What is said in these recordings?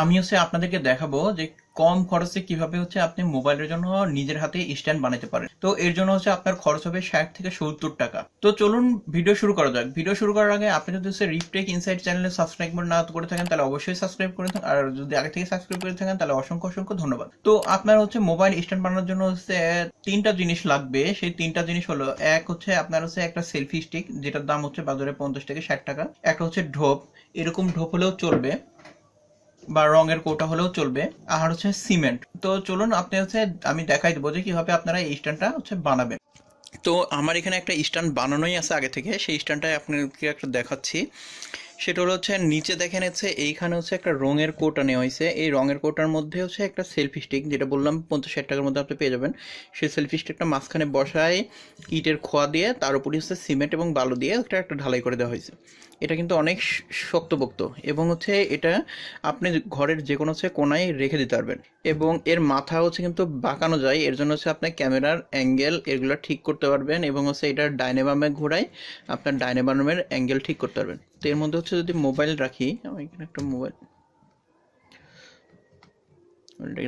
আমি আপনাদেরকে দেখাবো যে কম খরচে কিভাবে আপনি মোবাইলের জন্য নিজের হাতে স্ট্যান্ড বানাতে পারেন। তো এর জন্য আপনার খরচ হবে 60 থেকে 70 টাকা। তো চলুন ভিডিও শুরু করা যাক। ভিডিও শুরু করার আগে আপনি যদি রিপটেক ইনসাইট চ্যানেলে সাবস্ক্রাইব না করে থাকেন তাহলে অবশ্যই সাবস্ক্রাইব করে থাকেন, আর যদি আগে থেকে সাবস্ক্রাইব করে থাকেন তাহলে অসংখ্য অসংখ্য ধন্যবাদ। তো আপনার মোবাইল স্ট্যান্ড বানানোর জন্য তিনটা জিনিস লাগবে। সেই তিনটা জিনিস হলো, এক আপনার একটা সেলফি স্টিক, যেটার দাম বাজারে 50 থেকে 60 টাকা। একটা ঢোপ, এরকম ঢোপ হলেও চলবে বা রঙের কৌটা হলেও চলবে। আর সিমেন্ট। তো চলুন আমি দেখাই দেবো যে কিভাবে আপনারা এই স্ট্যান্ডটা বানাবেন। তো আমার এখানে একটা স্ট্যান্ড বানানোই আছে আগে থেকে, সেই স্ট্যান্ডটাই আপনাকে একটা দেখাচ্ছি। সেটা হলো নিচে দেখেন এইখানে একটা রঙের কোটা নেওয়া হয়েছে। এই রঙের কোটার মধ্যে একটা সেলফি স্টিক, যেটা বললাম 50-60 টাকার মধ্যে আপনি পেয়ে যাবেন। সেই সেলফি স্টিকটা মাঝখানে বসায় ইটের খোয়া দিয়ে তার উপরে সিমেন্ট এবং বালু দিয়ে একটা ঢালাই করে দেওয়া হয়েছে। এটা কিন্তু অনেক শক্তপোক্ত এবং এটা আপনি ঘরের যে কোনো কোনায় রেখে দিতে পারবেন। এবং এর মাথা কিন্তু বাঁকানো যায়, এর জন্য আপনি ক্যামেরার অ্যাঙ্গেল এগুলো ঠিক করতে পারবেন এবং এটা ডাইনামামে ঘোরাই আপনার ডাইনামামের অ্যাঙ্গেল ঠিক করতে পারবেন। তো এর মধ্যে যদি মোবাইল রাখি, আমার এখানে একটা মোবাইল,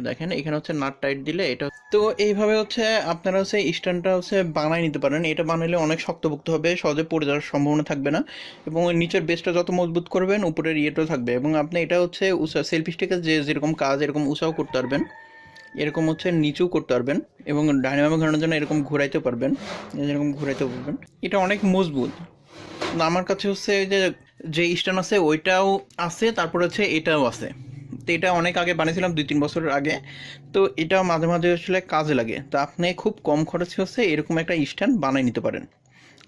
দেখেন এখানে নাট টাইট দিলে এটা। তো এইভাবে আপনারা স্ট্যান্ডটা বানাই নিতে পারেন। এটা বানাইলে অনেক শক্তপোক্ত হবে, সহজে পড়ে যাওয়ার সম্ভাবনা থাকবে না এবং ওই নিচের বেসটা যত মজবুত করবেন উপরের ইয়েটাও থাকবে। এবং আপনি এটা সেলফি স্টিকের যেরকম কাজ এরকম উঁচাও করতে পারবেন, এরকম নিচেও করতে পারবেন এবং ডাইনামো ঘোরানোর জন্য এরকম ঘোরাইতে পারবেন, এরকম ঘোরাইতে পারবেন। এটা অনেক মজবুত। আমার কাছে যে স্ট্যান্ড আছে ওইটাও আছে, তারপর এটাও আছে। তো এটা অনেক আগে বানিয়েছিলাম, 2-3 বছরের আগে। তো এটাও মাঝে মাঝে কাজে লাগে। তো আপনি খুব কম খরচে এরকম একটা স্ট্যান্ড বানিয়ে নিতে পারেন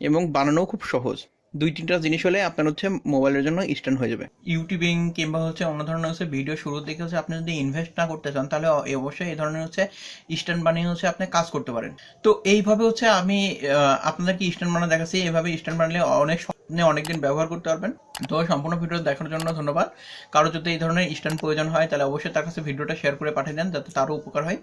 এবং বানানোও খুব সহজ। 2-3টা জিনিস হলে আপনার মোবাইলের জন্য স্ট্যান্ড হয়ে যাবে। ইউটিউবিং কিংবা অন্য ধরনের ভিডিও শুরুর দিকে আপনি যদি ইনভেস্ট না করতে চান তাহলে অবশ্যই এই ধরনের স্ট্যান্ড বানিয়ে আপনি কাজ করতে পারেন। তো এইভাবে আমি আপনাদেরকে স্ট্যান্ড বানানো দেখাচ্ছি। এইভাবে স্ট্যান্ড বানালে অনেকদিন ব্যবহার করতে পারবেন। তো সম্পূর্ণ ভিডিও দেখার জন্য ধন্যবাদ। কারো যদি এই ধরনের স্ট্যান্ড প্রয়োজন হয় তাহলে অবশ্যই তার কাছে ভিডিওটা শেয়ার করে পাঠিয়ে দেন, যাতে তারও উপকার হয়।